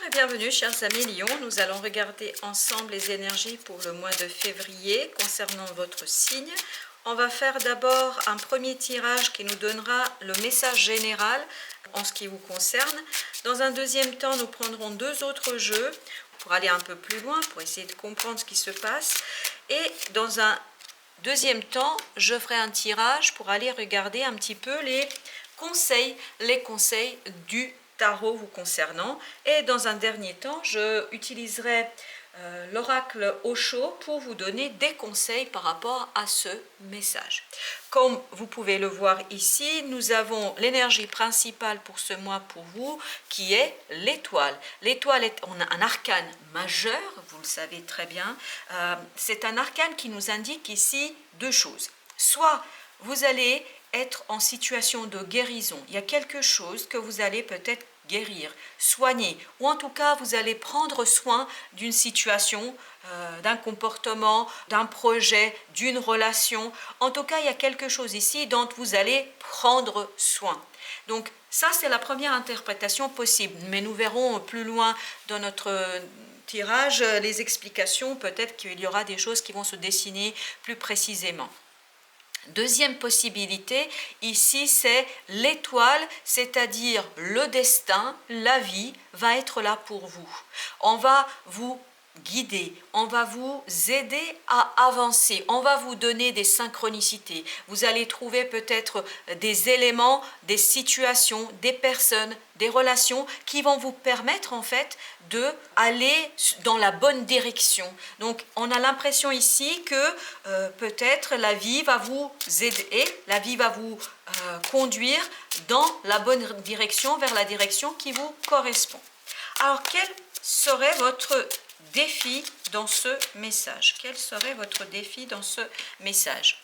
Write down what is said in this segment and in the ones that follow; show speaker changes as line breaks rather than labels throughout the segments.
et bienvenue chers amis Lion, nous allons regarder ensemble les énergies pour le mois de février concernant votre signe. On va faire d'abord un premier tirage qui nous donnera le message général en ce qui vous concerne. Dans un deuxième temps, nous prendrons deux autres jeux pour aller un peu plus loin, pour essayer de comprendre ce qui se passe. Et dans un deuxième temps, je ferai un tirage pour aller regarder un petit peu les conseils du tarot vous concernant. Et dans un dernier temps, je utiliserai l'oracle Osho pour vous donner des conseils par rapport à ce message. Comme vous pouvez le voir ici, nous avons l'énergie principale pour ce mois pour vous qui est l'étoile. L'étoile est un arcane majeur, vous le savez très bien. C'est un arcane qui nous indique ici deux choses. Soit vous allez être en situation de guérison, il y a quelque chose que vous allez peut-être guérir, soigner, ou en tout cas vous allez prendre soin d'une situation, d'un comportement, d'un projet, d'une relation. En tout cas, il y a quelque chose ici dont vous allez prendre soin. Donc ça, c'est la première interprétation possible, mais nous verrons plus loin dans notre tirage les explications, peut-être qu'il y aura des choses qui vont se dessiner plus précisément. Deuxième possibilité, ici c'est l'étoile, c'est-à-dire le destin, la vie va être là pour vous. On va vous guider, on va vous aider à avancer, on va vous donner des synchronicités. Vous allez trouver peut-être des éléments, des situations, des personnes, des relations qui vont vous permettre en fait de aller dans la bonne direction. Donc on a l'impression ici que peut-être la vie va vous aider, la vie va vous conduire dans la bonne direction, vers la direction qui vous correspond. Alors quel serait votre défi dans ce message? Quel serait votre défi dans ce message?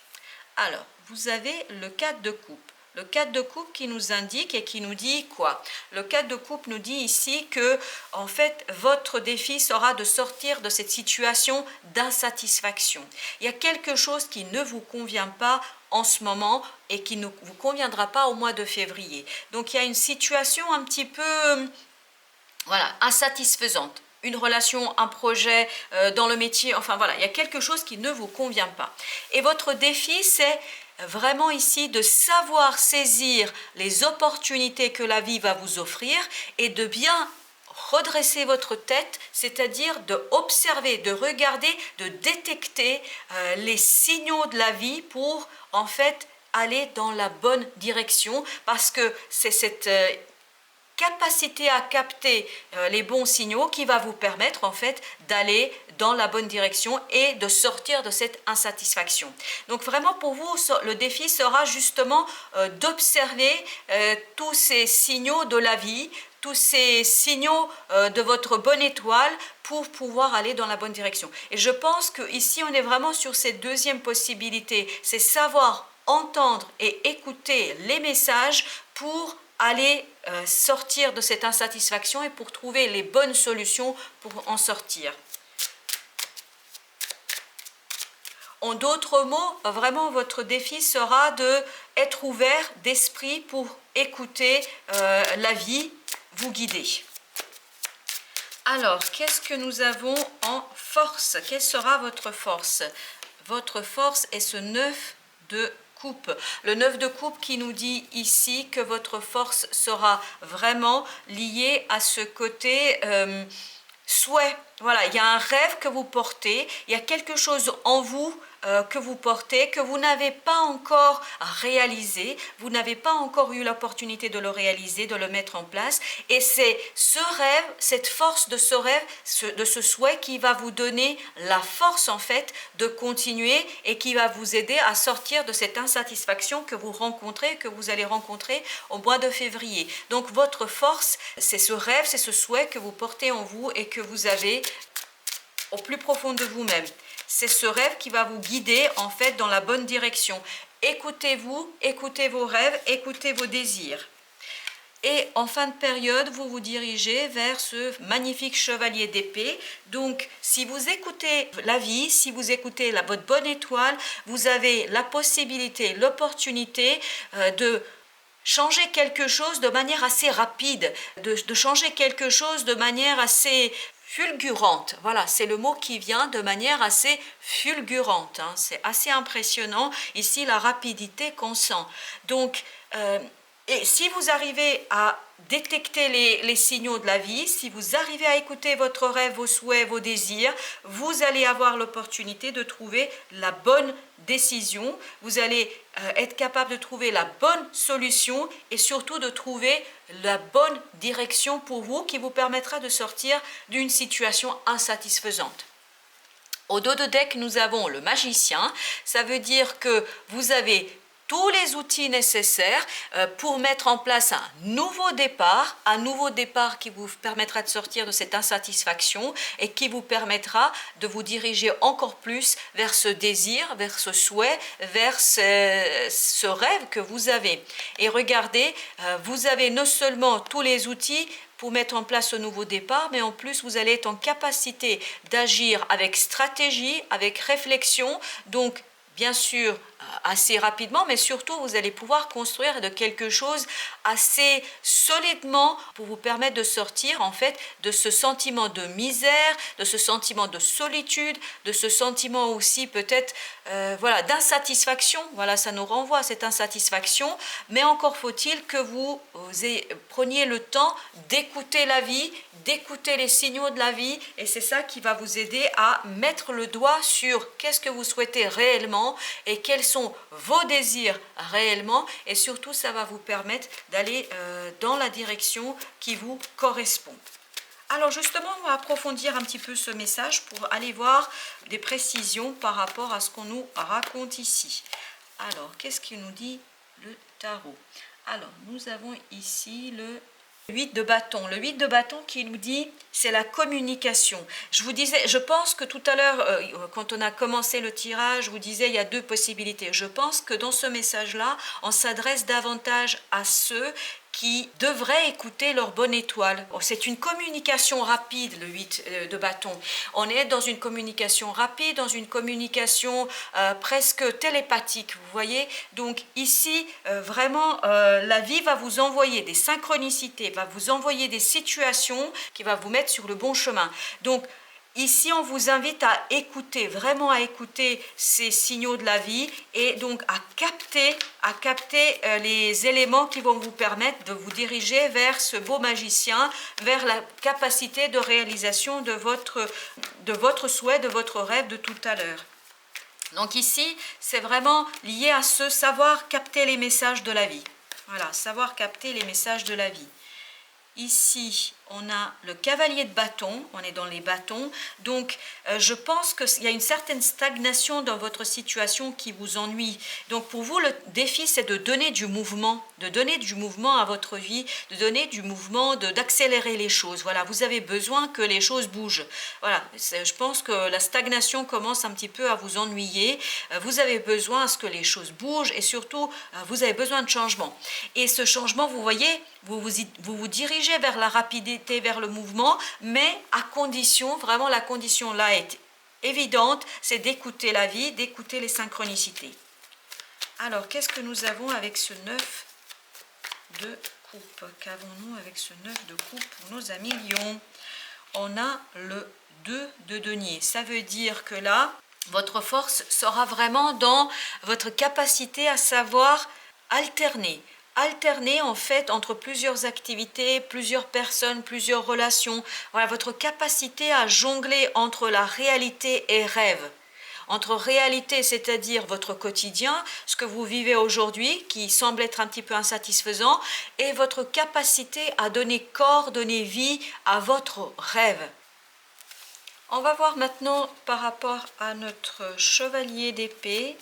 Alors, vous avez le 4 de coupe. Le 4 de coupe qui nous indique et qui nous dit quoi? Le 4 de coupe nous dit ici que, en fait, votre défi sera de sortir de cette situation d'insatisfaction. Il y a quelque chose qui ne vous convient pas en ce moment et qui ne vous conviendra pas au mois de février. Donc, il y a une situation un petit peu, voilà, insatisfaisante. Une relation, un projet, dans le métier, enfin voilà, il y a quelque chose qui ne vous convient pas. Et votre défi, c'est vraiment ici de savoir saisir les opportunités que la vie va vous offrir et de bien redresser votre tête, c'est-à-dire de observer, de regarder, de détecter les signaux de la vie pour en fait aller dans la bonne direction, parce que c'est cette capacité à capter les bons signaux qui va vous permettre en fait d'aller dans la bonne direction et de sortir de cette insatisfaction. Donc vraiment pour vous, le défi sera justement d'observer tous ces signaux de la vie, tous ces signaux de votre bonne étoile pour pouvoir aller dans la bonne direction. Et je pense qu'ici on est vraiment sur cette deuxième possibilité, c'est savoir entendre et écouter les messages pour aller sortir de cette insatisfaction et pour trouver les bonnes solutions pour en sortir. En d'autres mots, vraiment votre défi sera d'être ouvert d'esprit pour écouter la vie vous guider. Alors, qu'est-ce que nous avons en force? Quelle sera votre force? Votre force est ce 9 de coupe. Le 9 de coupe qui nous dit ici que votre force sera vraiment liée à ce côté souhait. Voilà, il y a un rêve que vous portez, il y a quelque chose en vous que vous portez, que vous n'avez pas encore réalisé, vous n'avez pas encore eu l'opportunité de le réaliser, de le mettre en place, et c'est ce rêve, cette force de ce rêve, de ce souhait qui va vous donner la force en fait de continuer et qui va vous aider à sortir de cette insatisfaction que vous rencontrez, que vous allez rencontrer au mois de février. Donc votre force, c'est ce rêve, c'est ce souhait que vous portez en vous et que vous avez au plus profond de vous-même. C'est ce rêve qui va vous guider en fait dans la bonne direction. Écoutez-vous, écoutez vos rêves, écoutez vos désirs. Et en fin de période, vous vous dirigez vers ce magnifique chevalier d'épée. Donc, si vous écoutez la vie, si vous écoutez votre bonne étoile, vous avez la possibilité, l'opportunité de changer quelque chose de manière assez rapide, de changer quelque chose de manière assez fulgurante. Voilà, c'est le mot qui vient, de manière assez fulgurante. Hein. C'est assez impressionnant ici la rapidité qu'on sent. Donc, et si vous arrivez à détecter les signaux de la vie, si vous arrivez à écouter votre rêve, vos souhaits, vos désirs, vous allez avoir l'opportunité de trouver la bonne décision, vous allez être capable de trouver la bonne solution et surtout de trouver la bonne direction pour vous qui vous permettra de sortir d'une situation insatisfaisante. Au dos de deck, nous avons le magicien, ça veut dire que vous avez tous les outils nécessaires pour mettre en place un nouveau départ qui vous permettra de sortir de cette insatisfaction et qui vous permettra de vous diriger encore plus vers ce désir, vers ce souhait, vers ce rêve que vous avez. Et regardez, vous avez non seulement tous les outils pour mettre en place ce nouveau départ, mais en plus vous allez être en capacité d'agir avec stratégie, avec réflexion, donc bien sûr assez rapidement, mais surtout vous allez pouvoir construire de quelque chose assez solidement pour vous permettre de sortir en fait de ce sentiment de misère, de ce sentiment de solitude, de ce sentiment aussi peut-être voilà, d'insatisfaction. Voilà, ça nous renvoie à cette insatisfaction, mais encore faut-il que vous preniez le temps d'écouter la vie, d'écouter les signaux de la vie, et c'est ça qui va vous aider à mettre le doigt sur qu'est-ce que vous souhaitez réellement et quels sont vos désirs réellement, et surtout ça va vous permettre d'aller dans la direction qui vous correspond. Alors justement, on va approfondir un petit peu ce message pour aller voir des précisions par rapport à ce qu'on nous raconte ici. Alors, qu'est-ce qu'il nous dit le tarot? Alors, nous avons ici le 8 de bâton. Le 8 de bâton qui nous dit, c'est la communication. Je vous disais, je pense que tout à l'heure, quand on a commencé le tirage, je vous disais, il y a deux possibilités. Je pense que dans ce message-là, on s'adresse davantage à ceux qui devraient écouter leur bonne étoile. C'est une communication rapide, le 8 de bâton. On est dans une communication rapide, dans une communication presque télépathique, vous voyez. Donc ici, vraiment, la vie va vous envoyer des synchronicités, va vous envoyer des situations qui va vous mettre sur le bon chemin. Donc, ici, on vous invite à écouter, vraiment à écouter ces signaux de la vie et donc à capter les éléments qui vont vous permettre de vous diriger vers ce beau magicien, vers la capacité de réalisation de votre souhait, de votre rêve de tout à l'heure. Donc ici, c'est vraiment lié à ce savoir capter les messages de la vie. Voilà, savoir capter les messages de la vie. Ici, on a le cavalier de bâton, on est dans les bâtons, donc je pense qu'il y a une certaine stagnation dans votre situation qui vous ennuie. Donc pour vous, le défi, c'est de donner du mouvement à votre vie, de donner du mouvement, d'accélérer les choses. Voilà, vous avez besoin que les choses bougent. Voilà, je pense que la stagnation commence un petit peu à vous ennuyer. Vous avez besoin à ce que les choses bougent et surtout, vous avez besoin de changement. Et ce changement, vous voyez, vous vous dirigez vers la rapidité, vers le mouvement, mais à condition, vraiment la condition là est évidente, c'est d'écouter la vie, d'écouter les synchronicités. Alors, qu'est-ce que nous avons avec ce 9 de coupe? Qu'avons-nous avec ce 9 de coupe pour nos amis lions? On a le 2 de denier. Ça veut dire que là, votre force sera vraiment dans votre capacité à savoir alterner en fait entre plusieurs activités, plusieurs personnes, plusieurs relations. Voilà, votre capacité à jongler entre la réalité et rêve. Entre réalité, c'est-à-dire votre quotidien, ce que vous vivez aujourd'hui, qui semble être un petit peu insatisfaisant, et votre capacité à donner corps, donner vie à votre rêve. On va voir maintenant par rapport à notre chevalier d'épée.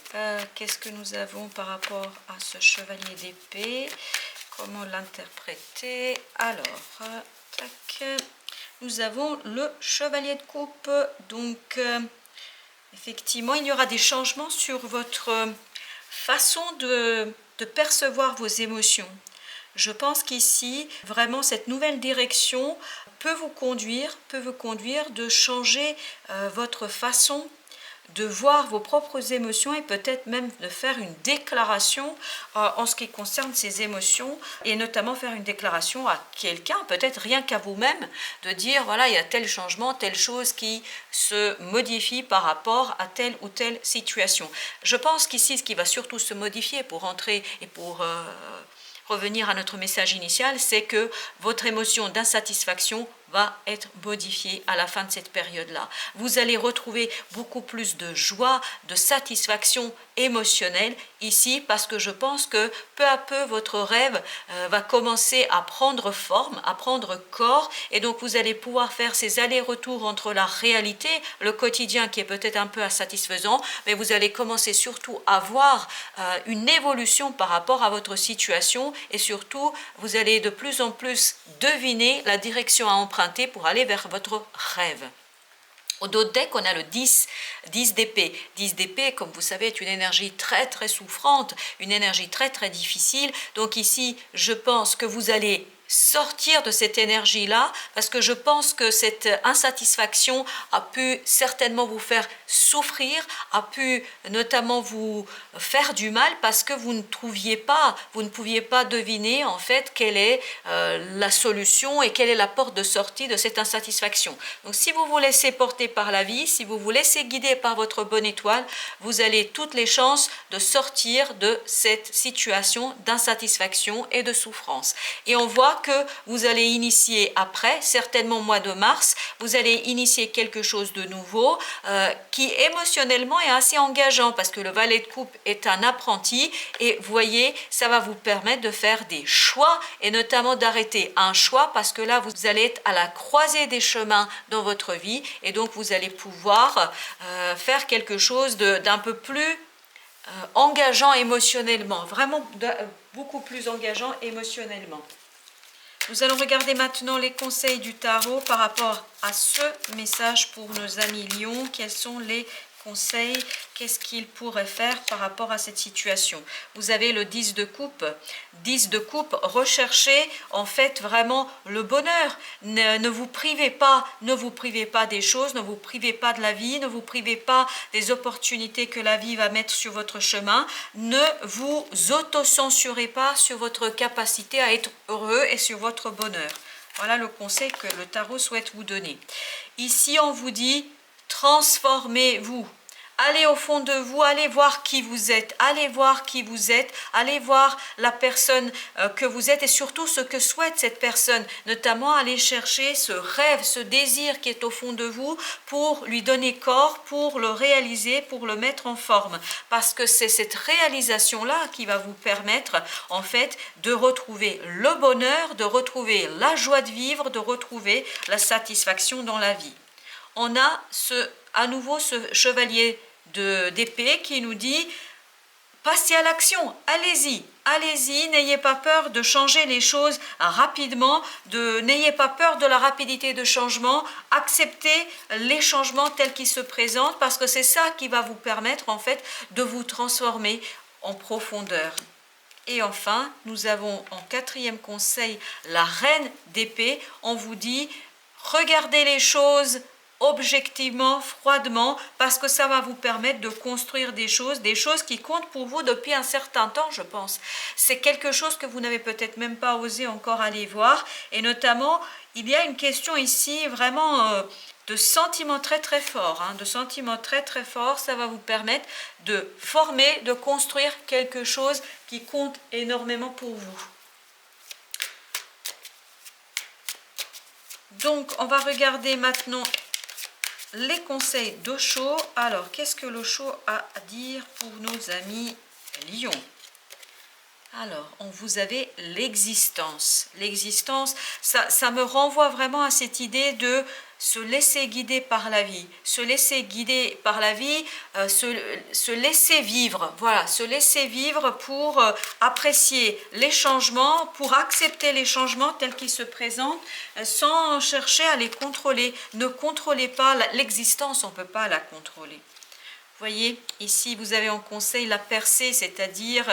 Qu'est-ce que nous avons par rapport à ce chevalier d'épée? Comment l'interpréter? Alors, tac. Nous avons le chevalier de coupe. Donc, effectivement, il y aura des changements sur votre façon de percevoir vos émotions. Je pense qu'ici, vraiment, cette nouvelle direction peut vous conduire de changer votre façon de voir vos propres émotions et peut-être même de faire une déclaration en ce qui concerne ces émotions et notamment faire une déclaration à quelqu'un, peut-être rien qu'à vous-même, de dire voilà, il y a tel changement, telle chose qui se modifie par rapport à telle ou telle situation. Je pense qu'ici, ce qui va surtout se modifier pour entrer et pour revenir à notre message initial, c'est que votre émotion d'insatisfaction va être modifiée à la fin de cette période-là. Vous allez retrouver beaucoup plus de joie, de satisfaction émotionnelle ici, parce que je pense que peu à peu votre rêve va commencer à prendre forme, à prendre corps, et donc vous allez pouvoir faire ces allers-retours entre la réalité, le quotidien qui est peut-être un peu insatisfaisant, mais vous allez commencer surtout à voir une évolution par rapport à votre situation, et surtout vous allez de plus en plus deviner la direction à emprunter pour aller vers votre rêve. Au dos de deck, on a le 10 d'épée. 10 d'épée, comme vous savez, est une énergie très très souffrante, une énergie très très difficile. Donc ici, je pense que vous allez sortir de cette énergie-là, parce que je pense que cette insatisfaction a pu certainement vous faire souffrir, a pu notamment vous faire du mal, parce que vous ne pouviez pas deviner en fait quelle est la solution et quelle est la porte de sortie de cette insatisfaction. Donc si vous vous laissez porter par la vie, si vous vous laissez guider par votre bonne étoile, vous avez toutes les chances de sortir de cette situation d'insatisfaction et de souffrance. Et on voit que vous allez initier après, certainement au mois de mars, vous allez initier quelque chose de nouveau qui émotionnellement est assez engageant, parce que le valet de coupe est un apprenti, et vous voyez, ça va vous permettre de faire des choix et notamment d'arrêter un choix, parce que là vous allez être à la croisée des chemins dans votre vie, et donc vous allez pouvoir faire quelque chose d'un peu plus engageant émotionnellement, vraiment beaucoup plus engageant émotionnellement. Nous allons regarder maintenant les conseils du tarot par rapport à ce message pour nos amis lions. Quels sont les conseils? Qu'est-ce qu'ils pourraient faire par rapport à cette situation? Vous avez le 10 de coupe. 10 de coupe, recherchez en fait vraiment le bonheur. Ne vous privez pas des choses, ne vous privez pas de la vie, ne vous privez pas des opportunités que la vie va mettre sur votre chemin. Ne vous auto-censurez pas sur votre capacité à être heureux et sur votre bonheur. Voilà le conseil que le tarot souhaite vous donner. Ici, on vous dit, transformez-vous. Allez au fond de vous, allez voir qui vous êtes, allez voir qui vous êtes, allez voir la personne que vous êtes et surtout ce que souhaite cette personne, notamment aller chercher ce rêve, ce désir qui est au fond de vous pour lui donner corps, pour le réaliser, pour le mettre en forme. Parce que c'est cette réalisation-là qui va vous permettre en fait de retrouver le bonheur, de retrouver la joie de vivre, de retrouver la satisfaction dans la vie. On a à nouveau ce chevalier d'épée qui nous dit passez à l'action, allez-y, n'ayez pas peur de changer les choses rapidement, n'ayez pas peur de la rapidité de changement, acceptez les changements tels qu'ils se présentent, parce que c'est ça qui va vous permettre en fait de vous transformer en profondeur. Et enfin, nous avons en quatrième conseil la reine d'épée. On vous dit regardez les choses objectivement, froidement, parce que ça va vous permettre de construire des choses qui comptent pour vous depuis un certain temps, je pense. C'est quelque chose que vous n'avez peut-être même pas osé encore aller voir, et notamment, il y a une question ici vraiment de sentiments très très forts, de sentiments très très forts. Ça va vous permettre de former, de construire quelque chose qui compte énormément pour vous. Donc, on va regarder maintenant les conseils d'Osho. Alors, qu'est-ce que l'Osho a à dire pour nos amis lions? Alors, vous avez l'existence. L'existence, ça me renvoie vraiment à cette idée de se laisser guider par la vie. Se laisser guider par la vie, se laisser vivre. Voilà, se laisser vivre pour apprécier les changements, pour accepter les changements tels qu'ils se présentent, sans chercher à les contrôler. Ne contrôlez pas l'existence, on ne peut pas la contrôler. Vous voyez, ici, vous avez en conseil la percée, c'est-à-dire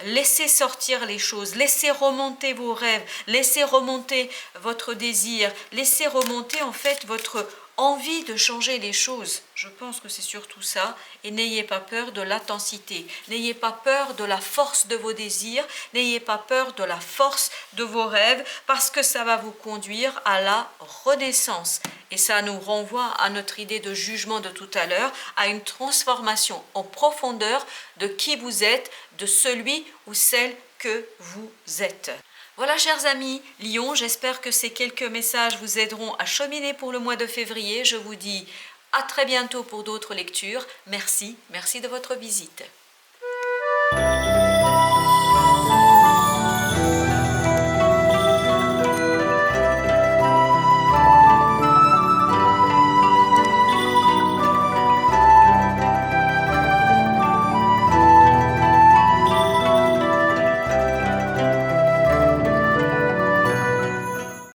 laissez sortir les choses, laissez remonter vos rêves, laissez remonter votre désir, laissez remonter en fait votre envie de changer les choses. Je pense que c'est surtout ça. Et n'ayez pas peur de l'intensité. N'ayez pas peur de la force de vos désirs. N'ayez pas peur de la force de vos rêves parce que ça va vous conduire à la renaissance. Et ça nous renvoie à notre idée de jugement de tout à l'heure, à une transformation en profondeur de qui vous êtes, de celui ou celle que vous êtes. Voilà, chers amis, Lion, j'espère que ces quelques messages vous aideront à cheminer pour le mois de février. Je vous dis à très bientôt pour d'autres lectures. Merci de votre visite.